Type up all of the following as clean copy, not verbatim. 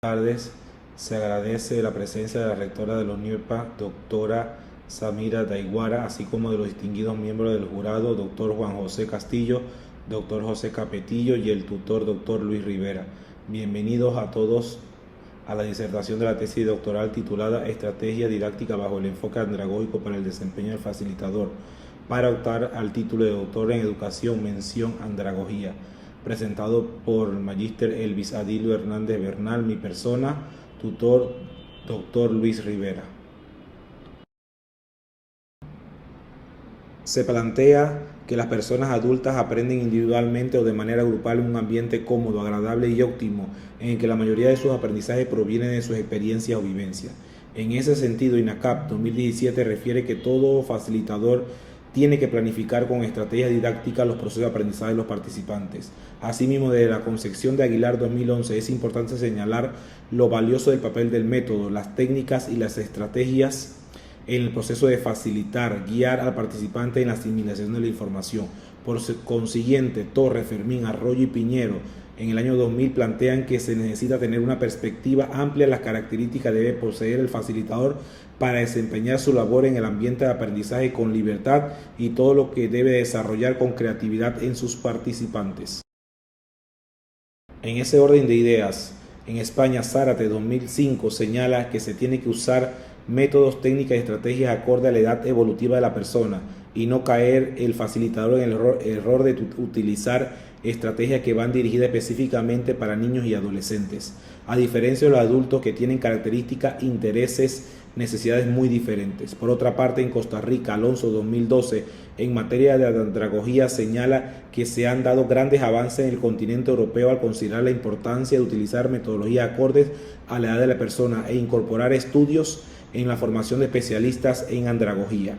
Tardes. Se agradece la presencia de la rectora de la UNIRPA, doctora Samira Daiguara, así como de los distinguidos miembros del jurado, doctor Juan José Castillo, doctor José Capetillo y el tutor, doctor Luis Rivera. Bienvenidos a todos a la disertación de la tesis doctoral titulada Estrategia didáctica bajo el enfoque andragógico para el desempeño del facilitador, para optar al título de doctor en educación, mención andragogía, presentado por el magíster Elvis Adilio Hernández Bernal, mi persona, tutor doctor Luis Rivera. Se plantea que las personas adultas aprenden individualmente o de manera grupal en un ambiente cómodo, agradable y óptimo, en el que la mayoría de sus aprendizajes provienen de sus experiencias o vivencias. En ese sentido, INACAP 2017 refiere que todo facilitador tiene que planificar con estrategias didácticas los procesos de aprendizaje de los participantes. Asimismo, desde la concepción de Aguilar 2011 es importante señalar lo valioso del papel del método, las técnicas y las estrategias en el proceso de facilitar, guiar al participante en la asimilación de la información. Por consiguiente, Torres, Fermín, Arroyo y Piñero en el año 2000 plantean que se necesita tener una perspectiva amplia de las características que debe poseer el facilitador para desempeñar su labor en el ambiente de aprendizaje con libertad y todo lo que debe desarrollar con creatividad en sus participantes. En ese orden de ideas, en España, Zárate 2005 señala que se tiene que usar métodos, técnicas y estrategias acorde a la edad evolutiva de la persona y no caer el facilitador en el error de utilizar estrategias que van dirigidas específicamente para niños y adolescentes, a diferencia de los adultos que tienen características, intereses, necesidades muy diferentes. Por otra parte, en Costa Rica, Alonso 2012, en materia de andragogía, señala que se han dado grandes avances en el continente europeo al considerar la importancia de utilizar metodologías acordes a la edad de la persona e incorporar estudios en la formación de especialistas en andragogía.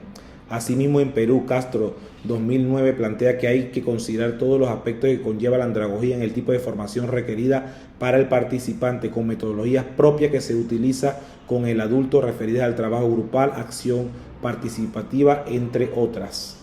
Asimismo, en Perú, Castro 2009 plantea que hay que considerar todos los aspectos que conlleva la andragogía en el tipo de formación requerida para el participante, con metodologías propias que se utiliza con el adulto referidas al trabajo grupal, acción participativa, entre otras.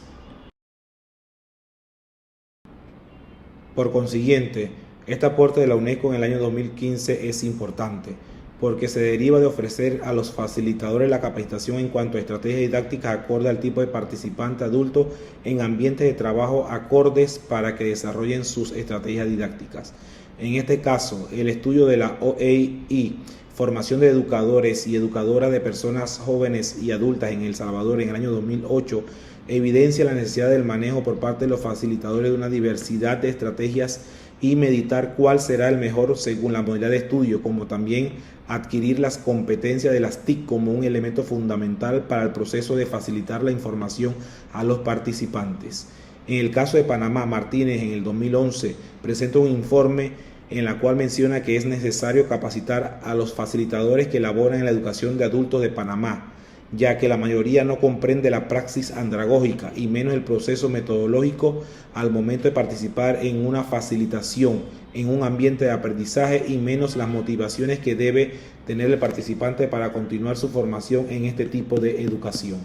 Por consiguiente, este aporte de la UNESCO en el año 2015 es importante, porque se deriva de ofrecer a los facilitadores la capacitación en cuanto a estrategias didácticas acorde al tipo de participante adulto en ambientes de trabajo acordes para que desarrollen sus estrategias didácticas. En este caso, el estudio de la OEI, formación de educadores y educadoras de personas jóvenes y adultas en El Salvador en el año 2008, evidencia la necesidad del manejo por parte de los facilitadores de una diversidad de estrategias y meditar cuál será el mejor según la modalidad de estudio, como también adquirir las competencias de las TIC como un elemento fundamental para el proceso de facilitar la información a los participantes. En el caso de Panamá, Martínez en el 2011 presenta un informe en la cual menciona que es necesario capacitar a los facilitadores que elaboran en la educación de adultos de Panamá, ya que la mayoría no comprende la praxis andragógica y menos el proceso metodológico al momento de participar en una facilitación en un ambiente de aprendizaje y menos las motivaciones que debe tener el participante para continuar su formación en este tipo de educación.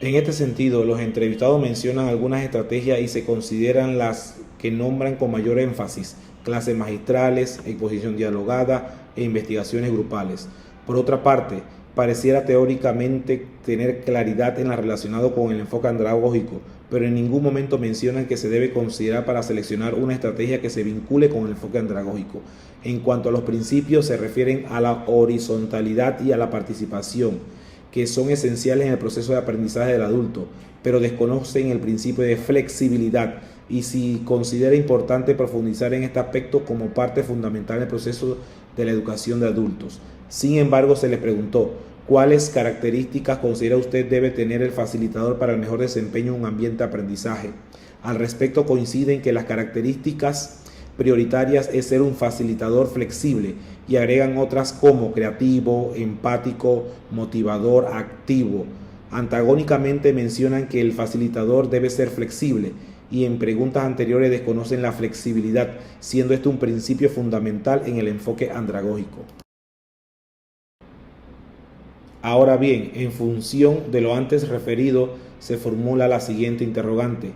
En este sentido, los entrevistados mencionan algunas estrategias y se consideran las que nombran con mayor énfasis: clases magistrales, exposición dialogada e investigaciones grupales. Por otra parte, pareciera teóricamente tener claridad en lo relacionado con el enfoque andragógico, pero en ningún momento mencionan que se debe considerar para seleccionar una estrategia que se vincule con el enfoque andragógico. En cuanto a los principios, se refieren a la horizontalidad y a la participación, que son esenciales en el proceso de aprendizaje del adulto, pero desconocen el principio de flexibilidad y si considera importante profundizar en este aspecto como parte fundamental del proceso de la educación de adultos. Sin embargo, se les preguntó: ¿cuáles características considera usted debe tener el facilitador para el mejor desempeño en un ambiente de aprendizaje? Al respecto, coinciden que las características prioritarias es ser un facilitador flexible y agregan otras como creativo, empático, motivador, activo. Antagónicamente mencionan que el facilitador debe ser flexible y en preguntas anteriores desconocen la flexibilidad, siendo esto un principio fundamental en el enfoque andragógico. Ahora bien, en función de lo antes referido, se formula la siguiente interrogante: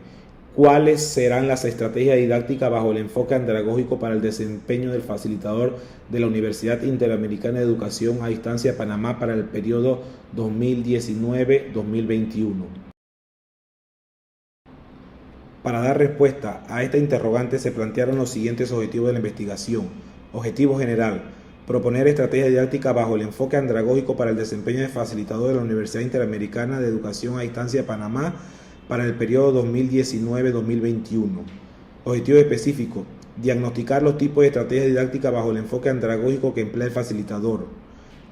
¿Cuáles serán las estrategias didácticas bajo el enfoque andragógico para el desempeño del facilitador de la Universidad Interamericana de Educación a Distancia Panamá para el periodo 2019-2021? Para dar respuesta a esta interrogante se plantearon los siguientes objetivos de la investigación. Objetivo general: proponer estrategias didácticas bajo el enfoque andragógico para el desempeño de facilitador de la Universidad Interamericana de Educación a Distancia Panamá para el periodo 2019-2021. Objetivo específico: diagnosticar los tipos de estrategias didácticas bajo el enfoque andragógico que emplea el facilitador.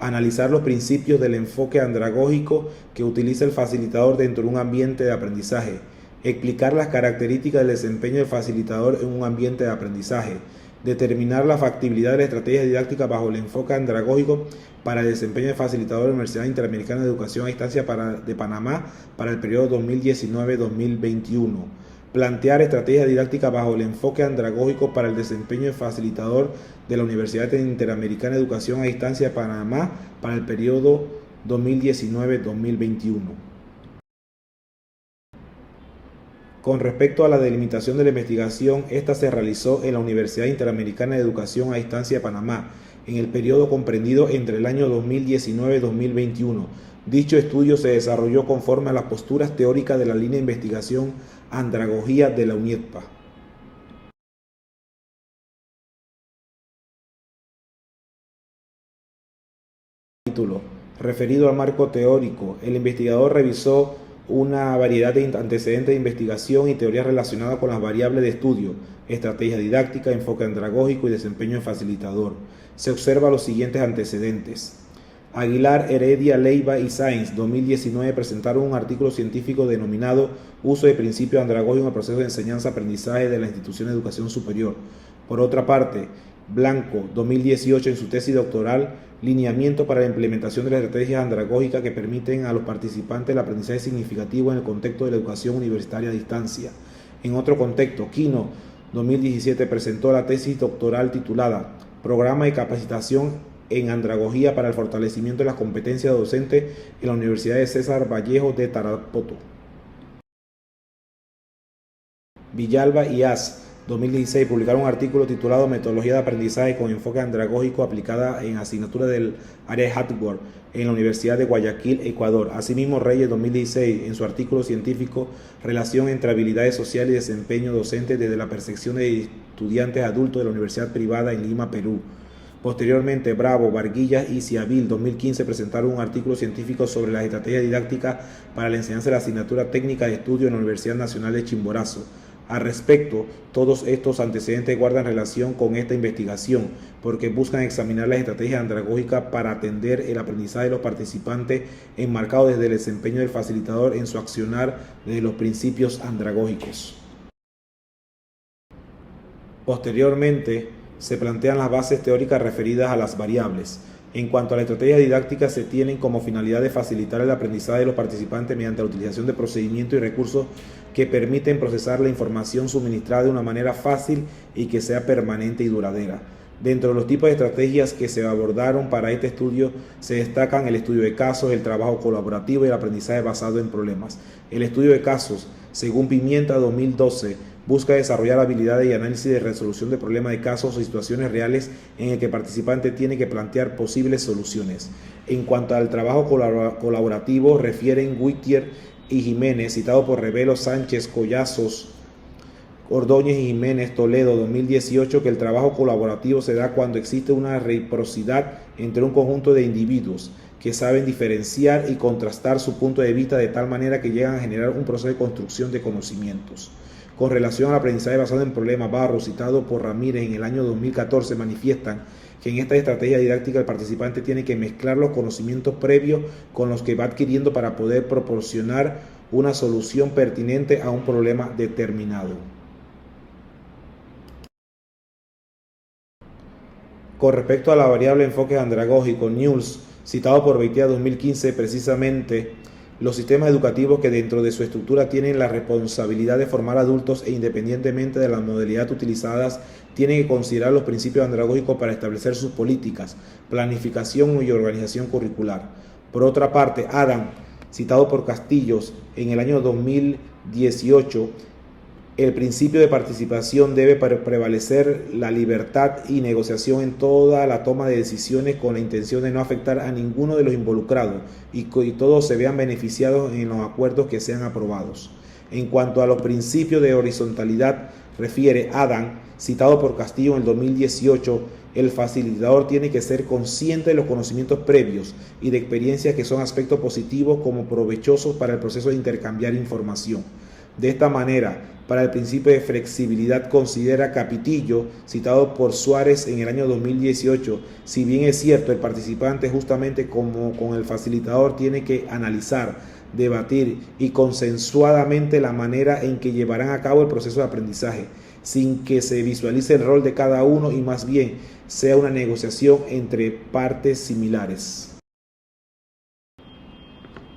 Analizar los principios del enfoque andragógico que utiliza el facilitador dentro de un ambiente de aprendizaje. Explicar las características del desempeño del facilitador en un ambiente de aprendizaje. Determinar la factibilidad de la estrategia didáctica bajo el enfoque andragógico para el desempeño del facilitador de la Universidad Interamericana de Educación a Distancia de Panamá para el periodo 2019-2021. Plantear estrategias didácticas bajo el enfoque andragógico para el desempeño del facilitador de la Universidad Interamericana de Educación a Distancia de Panamá para el periodo 2019-2021. Con respecto a la delimitación de la investigación, esta se realizó en la Universidad Interamericana de Educación a Distancia de Panamá, en el periodo comprendido entre el año 2019-2021. Dicho estudio se desarrolló conforme a las posturas teóricas de la línea de investigación Andragogía de la UNIEDPA. Título: referido al marco teórico, el investigador revisó una variedad de antecedentes de investigación y teorías relacionadas con las variables de estudio, estrategia didáctica, enfoque andragógico y desempeño de facilitador. Se observa los siguientes antecedentes. Aguilar, Heredia, Leiva y Sáenz, 2019, presentaron un artículo científico denominado Uso de principios andragógicos en el proceso de enseñanza-aprendizaje de la institución de educación superior. Por otra parte, Blanco, 2018, en su tesis doctoral, Lineamiento para la implementación de las estrategias andragógicas que permiten a los participantes el aprendizaje significativo en el contexto de la educación universitaria a distancia. En otro contexto, Quino, 2017, presentó la tesis doctoral titulada Programa de capacitación en andragogía para el fortalecimiento de las competencias docentes en la Universidad de César Vallejo de Tarapoto. Villalba y As, 2016, publicaron un artículo titulado Metodología de aprendizaje con enfoque andragógico aplicada en asignatura del área de hardware en la Universidad de Guayaquil, Ecuador. Asimismo, Reyes, 2016, en su artículo científico Relación entre habilidades sociales y desempeño docente desde la percepción de estudiantes adultos de la Universidad Privada en Lima, Perú. Posteriormente, Bravo, Barguillas y Ciavil, 2015, presentaron un artículo científico sobre las estrategias didácticas para la enseñanza de la asignatura técnica de estudio en la Universidad Nacional de Chimborazo. Al respecto, todos estos antecedentes guardan relación con esta investigación porque buscan examinar las estrategias andragógicas para atender el aprendizaje de los participantes enmarcado desde el desempeño del facilitador en su accionar desde los principios andragógicos. Posteriormente, se plantean las bases teóricas referidas a las variables. En cuanto a la estrategia didáctica, se tienen como finalidad de facilitar el aprendizaje de los participantes mediante la utilización de procedimientos y recursos que permiten procesar la información suministrada de una manera fácil y que sea permanente y duradera. Dentro de los tipos de estrategias que se abordaron para este estudio se destacan el estudio de casos, el trabajo colaborativo y el aprendizaje basado en problemas. El estudio de casos, según Pimienta 2012, busca desarrollar habilidades y análisis de resolución de problemas de casos o situaciones reales en el que el participante tiene que plantear posibles soluciones. En cuanto al trabajo colaborativo, refieren Whittier y Jiménez, citado por Revelo, Sánchez, Collazos, Ordóñez y Jiménez, Toledo, 2018, que el trabajo colaborativo se da cuando existe una reciprocidad entre un conjunto de individuos que saben diferenciar y contrastar su punto de vista de tal manera que llegan a generar un proceso de construcción de conocimientos. Con relación al aprendizaje basado en problemas, Barro, citado por Ramírez en el año 2014, manifiestan que en esta estrategia didáctica el participante tiene que mezclar los conocimientos previos con los que va adquiriendo para poder proporcionar una solución pertinente a un problema determinado. Con respecto a la variable enfoque andragógico, Newells, citado por Beitia 2015, precisamente, los sistemas educativos que dentro de su estructura tienen la responsabilidad de formar adultos e independientemente de la modalidad utilizadas, tienen que considerar los principios andragógicos para establecer sus políticas, planificación y organización curricular. Por otra parte, Adam, citado por Castillos en el año 2018, El principio de participación debe prevalecer la libertad y negociación en toda la toma de decisiones con la intención de no afectar a ninguno de los involucrados y todos se vean beneficiados en los acuerdos que sean aprobados. En cuanto a los principios de horizontalidad, refiere Adam, citado por Castillo en el 2018, el facilitador tiene que ser consciente de los conocimientos previos y de experiencias que son aspectos positivos como provechosos para el proceso de intercambiar información. De esta manera, para el principio de flexibilidad considera Capitillo, citado por Suárez en el año 2018, si bien es cierto, el participante justamente como con el facilitador tiene que analizar, debatir y consensuadamente la manera en que llevarán a cabo el proceso de aprendizaje, sin que se visualice el rol de cada uno y más bien sea una negociación entre partes similares.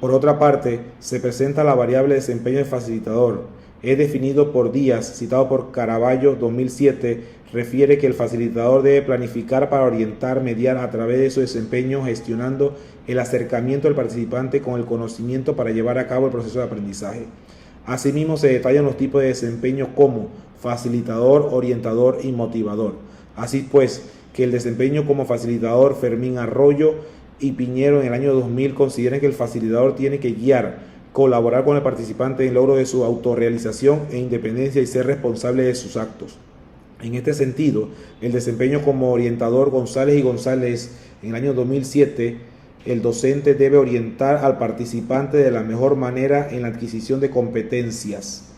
Por otra parte, se presenta la variable de desempeño del facilitador. Es definido por Díaz, citado por Caraballo 2007, refiere que el facilitador debe planificar para orientar, mediar a través de su desempeño, gestionando el acercamiento del participante con el conocimiento para llevar a cabo el proceso de aprendizaje. Asimismo, se detallan los tipos de desempeño como facilitador, orientador y motivador. Así pues, que el desempeño como facilitador, Fermín Arroyo y Piñero en el año 2000 consideran que el facilitador tiene que guiar, colaborar con el participante en el logro de su autorrealización e independencia y ser responsable de sus actos. En este sentido, el desempeño como orientador, González y González en el año 2007, el docente debe orientar al participante de la mejor manera en la adquisición de competencias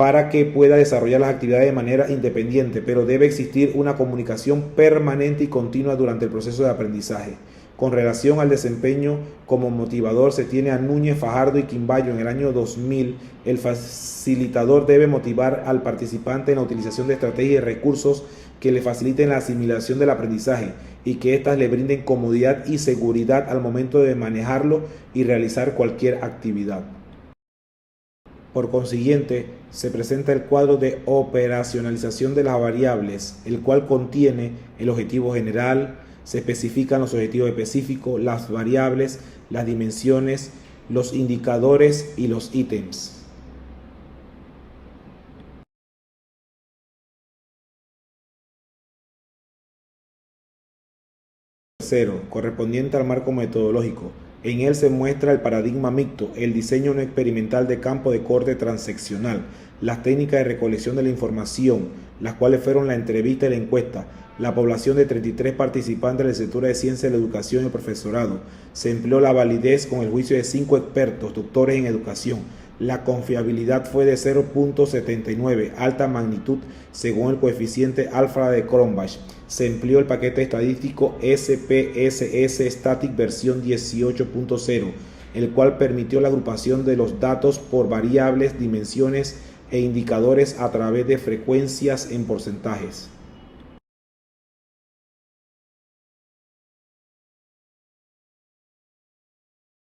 para que pueda desarrollar las actividades de manera independiente, pero debe existir una comunicación permanente y continua durante el proceso de aprendizaje. Con relación al desempeño como motivador, se tiene a Núñez, Fajardo y Quimbayo en el año 2000. El facilitador debe motivar al participante en la utilización de estrategias y recursos que le faciliten la asimilación del aprendizaje y que éstas le brinden comodidad y seguridad al momento de manejarlo y realizar cualquier actividad. Por consiguiente, se presenta el cuadro de operacionalización de las variables, el cual contiene el objetivo general. Se especifican los objetivos específicos, las variables, las dimensiones, los indicadores y los ítems. Tercero, correspondiente al marco metodológico. En él se muestra el paradigma mixto, el diseño no experimental de campo de corte transeccional, las técnicas de recolección de la información, las cuales fueron la entrevista y la encuesta, la población de 33 participantes de la licenciatura de Ciencia de la Educación y el profesorado. Se empleó la validez con el juicio de 5 expertos, doctores en educación. La confiabilidad fue de 0.79, alta magnitud según el coeficiente alfa de Cronbach. Se empleó el paquete estadístico SPSS Static versión 18.0, el cual permitió la agrupación de los datos por variables, dimensiones e indicadores a través de frecuencias en porcentajes.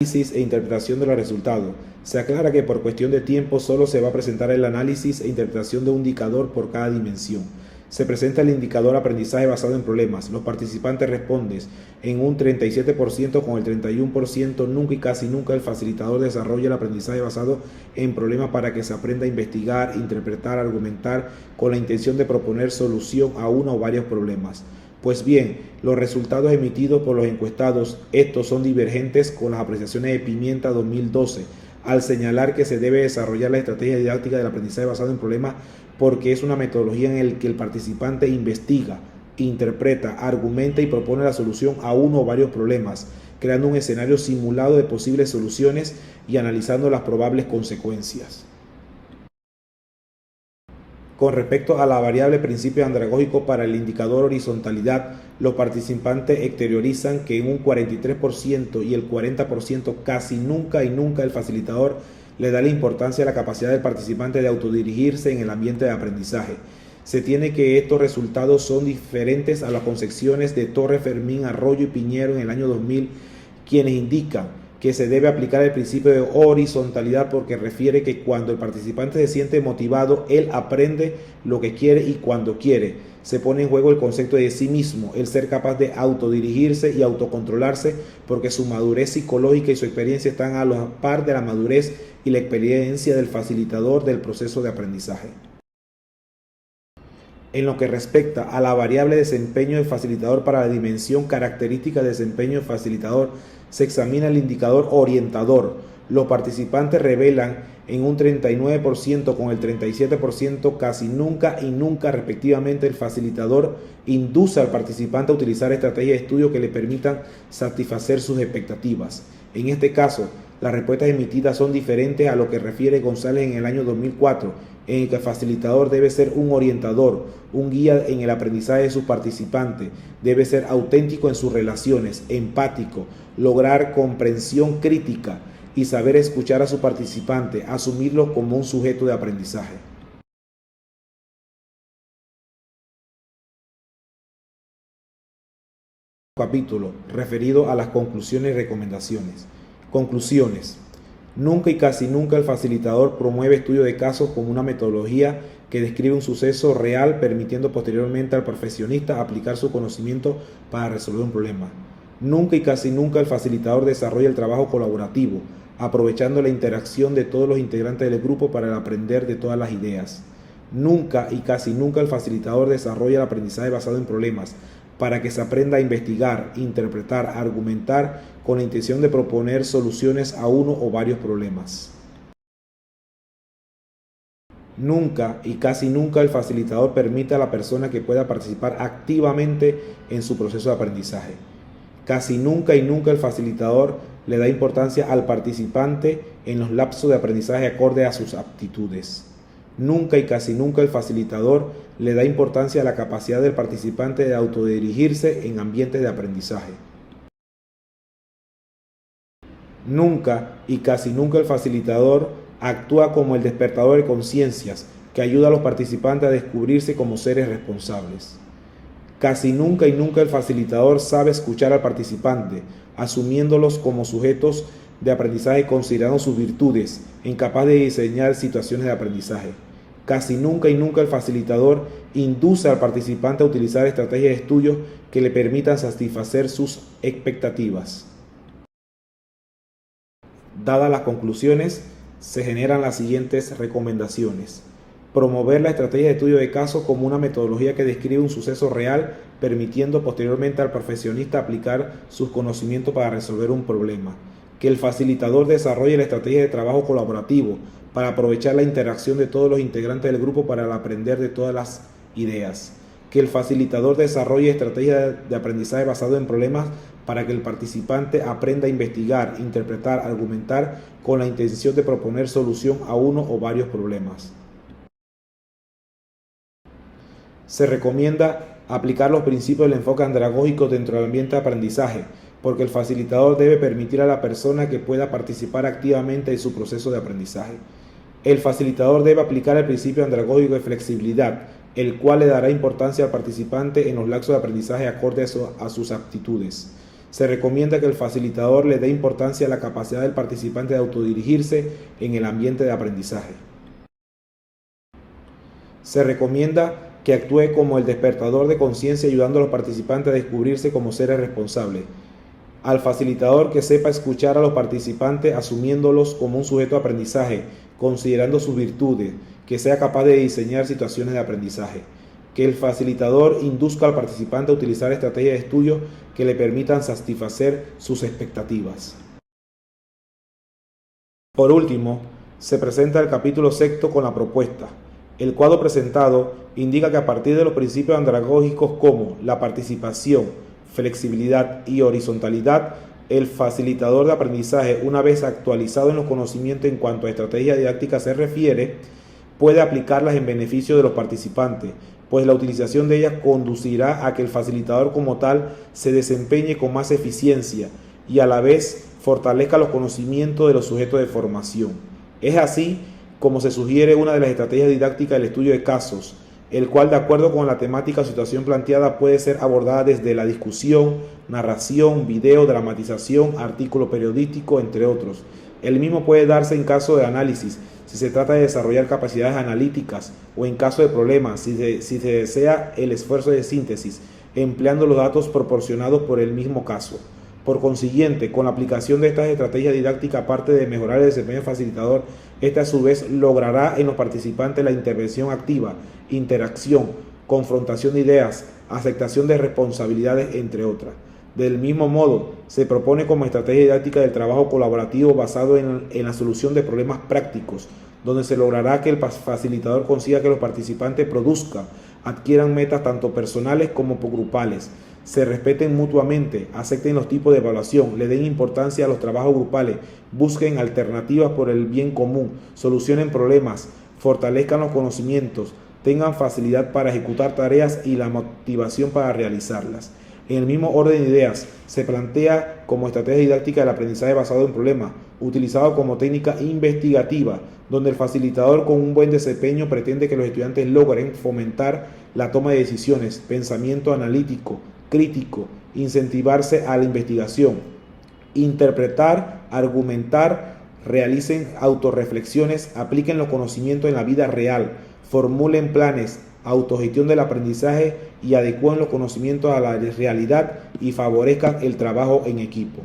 Análisis e interpretación de los resultados. Se aclara que por cuestión de tiempo solo se va a presentar el análisis e interpretación de un indicador por cada dimensión. Se presenta el indicador aprendizaje basado en problemas. Los participantes responden en un 37%, con el 31% nunca y casi nunca el facilitador desarrolla el aprendizaje basado en problemas para que se aprenda a investigar, interpretar, argumentar con la intención de proponer solución a uno o varios problemas. Pues bien, los resultados emitidos por los encuestados, estos son divergentes con las apreciaciones de Pimienta 2012, al señalar que se debe desarrollar la estrategia didáctica del aprendizaje basado en problemas porque es una metodología en la que el participante investiga, interpreta, argumenta y propone la solución a uno o varios problemas, creando un escenario simulado de posibles soluciones y analizando las probables consecuencias. Con respecto a la variable principio andragógico para el indicador horizontalidad, los participantes exteriorizan que en un 43% y el 40% casi nunca el facilitador le da la importancia a la capacidad del participante de autodirigirse en el ambiente de aprendizaje. Se tiene que estos resultados son diferentes a las concepciones de Torres, Fermín, Arroyo y Piñero en el año 2000, quienes indican que se debe aplicar el principio de horizontalidad porque refiere que cuando el participante se siente motivado, él aprende lo que quiere y cuando quiere. Se pone en juego el concepto de sí mismo, el ser capaz de autodirigirse y autocontrolarse porque su madurez psicológica y su experiencia están a la par de la madurez y la experiencia del facilitador del proceso de aprendizaje. En lo que respecta a la variable desempeño del facilitador para la dimensión característica de desempeño del facilitador, se examina el indicador orientador. Los participantes revelan en un 39% con el 37% casi nunca y nunca respectivamente. El facilitador induce al participante a utilizar estrategias de estudio que le permitan satisfacer sus expectativas. En este caso, las respuestas emitidas son diferentes a lo que refiere González en el año 2004, en el que el facilitador debe ser un orientador, un guía en el aprendizaje de sus participantes, debe ser auténtico en sus relaciones, empático, lograr comprensión crítica y saber escuchar a su participante, asumirlo como un sujeto de aprendizaje. Capítulo referido a las conclusiones y recomendaciones. Conclusiones. Nunca y casi nunca el facilitador promueve estudio de casos como una metodología que describe un suceso real, permitiendo posteriormente al profesionista aplicar su conocimiento para resolver un problema. Nunca y casi nunca el facilitador desarrolla el trabajo colaborativo, aprovechando la interacción de todos los integrantes del grupo para aprender de todas las ideas. Nunca y casi nunca el facilitador desarrolla el aprendizaje basado en problemas, para que se aprenda a investigar, interpretar, argumentar con la intención de proponer soluciones a uno o varios problemas. Nunca y casi nunca el facilitador permite a la persona que pueda participar activamente en su proceso de aprendizaje. Casi nunca y nunca el facilitador le da importancia al participante en los lapsos de aprendizaje acorde a sus aptitudes. Nunca y casi nunca el facilitador le da importancia a la capacidad del participante de autodirigirse en ambientes de aprendizaje. Nunca y casi nunca el facilitador actúa como el despertador de conciencias que ayuda a los participantes a descubrirse como seres responsables. Casi nunca y nunca el facilitador sabe escuchar al participante, asumiéndolos como sujetos de aprendizaje considerando sus virtudes, incapaz de diseñar situaciones de aprendizaje. Casi nunca y nunca el facilitador induce al participante a utilizar estrategias de estudio que le permitan satisfacer sus expectativas. Dadas las conclusiones, se generan las siguientes recomendaciones. Promover la estrategia de estudio de casos como una metodología que describe un suceso real, permitiendo posteriormente al profesionista aplicar sus conocimientos para resolver un problema. Que el facilitador desarrolle la estrategia de trabajo colaborativo para aprovechar la interacción de todos los integrantes del grupo para aprender de todas las ideas. Que el facilitador desarrolle estrategias de aprendizaje basado en problemas para que el participante aprenda a investigar, interpretar, argumentar con la intención de proponer solución a uno o varios problemas. Se recomienda aplicar los principios del enfoque andragógico dentro del ambiente de aprendizaje, porque el facilitador debe permitir a la persona que pueda participar activamente en su proceso de aprendizaje. El facilitador debe aplicar el principio andragógico de flexibilidad, el cual le dará importancia al participante en los lapsos de aprendizaje acorde a sus aptitudes. Se recomienda que el facilitador le dé importancia a la capacidad del participante de autodirigirse en el ambiente de aprendizaje. Se recomienda que actúe como el despertador de conciencia, ayudando a los participantes a descubrirse como seres responsables. Al facilitador que sepa escuchar a los participantes, asumiéndolos como un sujeto de aprendizaje, considerando sus virtudes, que sea capaz de diseñar situaciones de aprendizaje. Que el facilitador induzca al participante a utilizar estrategias de estudio que le permitan satisfacer sus expectativas. Por último, se presenta el capítulo sexto con la propuesta. El cuadro presentado indica que a partir de los principios andragógicos como la participación, flexibilidad y horizontalidad, el facilitador de aprendizaje, una vez actualizado en los conocimientos en cuanto a estrategia didáctica se refiere, puede aplicarlas en beneficio de los participantes, pues la utilización de ellas conducirá a que el facilitador como tal se desempeñe con más eficiencia y a la vez fortalezca los conocimientos de los sujetos de formación. Es así como se sugiere una de las estrategias didácticas del estudio de casos, el cual, de acuerdo con la temática o situación planteada, puede ser abordada desde la discusión, narración, video, dramatización, artículo periodístico, entre otros. El mismo puede darse en caso de análisis, si se trata de desarrollar capacidades analíticas, o en caso de problemas, si se desea el esfuerzo de síntesis, empleando los datos proporcionados por el mismo caso. Por consiguiente, con la aplicación de estas estrategias didácticas, aparte de mejorar el desempeño del facilitador, este a su vez logrará en los participantes la intervención activa, interacción, confrontación de ideas, aceptación de responsabilidades, entre otras. Del mismo modo, se propone como estrategia didáctica del trabajo colaborativo basado en la solución de problemas prácticos, donde se logrará que el facilitador consiga que los participantes produzcan, adquieran metas tanto personales como grupales, se respeten mutuamente, acepten los tipos de evaluación, le den importancia a los trabajos grupales, busquen alternativas por el bien común, solucionen problemas, fortalezcan los conocimientos, tengan facilidad para ejecutar tareas y la motivación para realizarlas. En el mismo orden de ideas, se plantea como estrategia didáctica el aprendizaje basado en problemas, utilizado como técnica investigativa, donde el facilitador con un buen desempeño pretende que los estudiantes logren fomentar la toma de decisiones, pensamiento analítico, crítico, incentivarse a la investigación, interpretar, argumentar, realicen autorreflexiones, apliquen los conocimientos en la vida real, formulen planes, autogestión del aprendizaje y adecúen los conocimientos a la realidad y favorezcan el trabajo en equipo.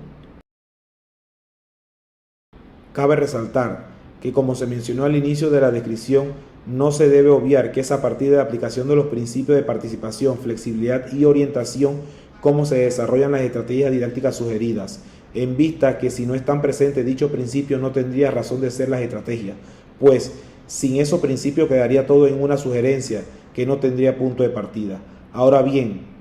Cabe resaltar que, como se mencionó al inicio de la descripción, no se debe obviar que es a partir de la aplicación de los principios de participación, flexibilidad y orientación cómo se desarrollan las estrategias didácticas sugeridas, en vista que si no están presentes dichos principios no tendría razón de ser las estrategias, pues sin esos principios quedaría todo en una sugerencia que no tendría punto de partida. Ahora bien,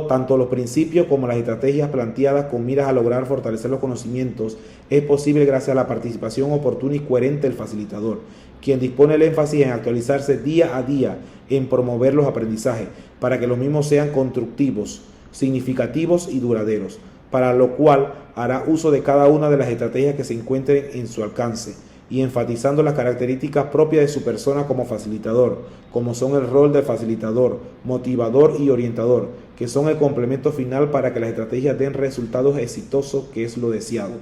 tanto los principios como las estrategias planteadas con miras a lograr fortalecer los conocimientos es posible gracias a la participación oportuna y coherente del facilitador, quien dispone el énfasis en actualizarse día a día, en promover los aprendizajes, para que los mismos sean constructivos, significativos y duraderos, para lo cual hará uso de cada una de las estrategias que se encuentren en su alcance, y enfatizando las características propias de su persona como facilitador, como son el rol del facilitador, motivador y orientador, que son el complemento final para que las estrategias den resultados exitosos, que es lo deseado.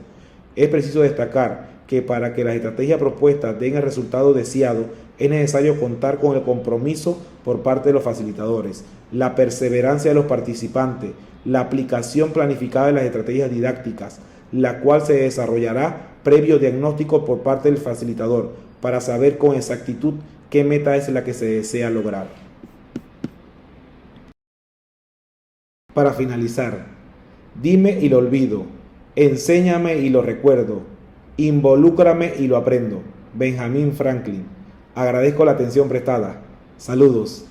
Es preciso destacar que para que las estrategias propuestas den el resultado deseado, es necesario contar con el compromiso por parte de los facilitadores, la perseverancia de los participantes, la aplicación planificada de las estrategias didácticas, la cual se desarrollará previo diagnóstico por parte del facilitador para saber con exactitud qué meta es la que se desea lograr. Para finalizar, dime y lo olvido, enséñame y lo recuerdo, involúcrame y lo aprendo. Benjamin Franklin. Agradezco la atención prestada. Saludos.